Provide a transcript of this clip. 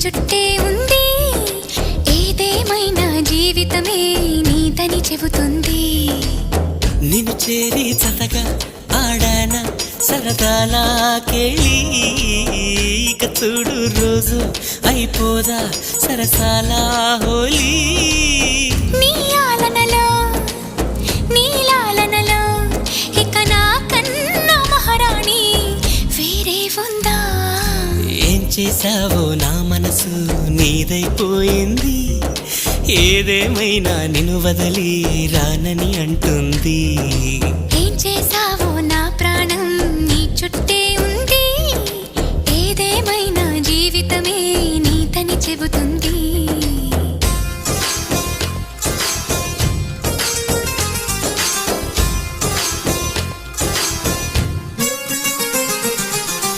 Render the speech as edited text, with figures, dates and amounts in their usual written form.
చుట్టే ఉంది, ఏదేమైనా జీవితమే నీదని చెబుతుంది. నిన్ను చేరి చతగా ఆడాన సరదాలా కేళి, ఇక చూడు రోజు అయిపోదా సరసాలా హోలీ. నీ ఆలనలో నీ లాలనలో ఇక నా కన్నా మహారాణి వేరే ఉందా? ఏం చేసావో నా మనసు నీదైపోయింది, ఏదేమైనా నిన్ను వదిలి రానని అంటుంది. ఏం చేసావో నా ప్రాణం నీ చుట్టే ఉంది, ఏదేమైనా జీవితమే నీతని చెబుతుంది.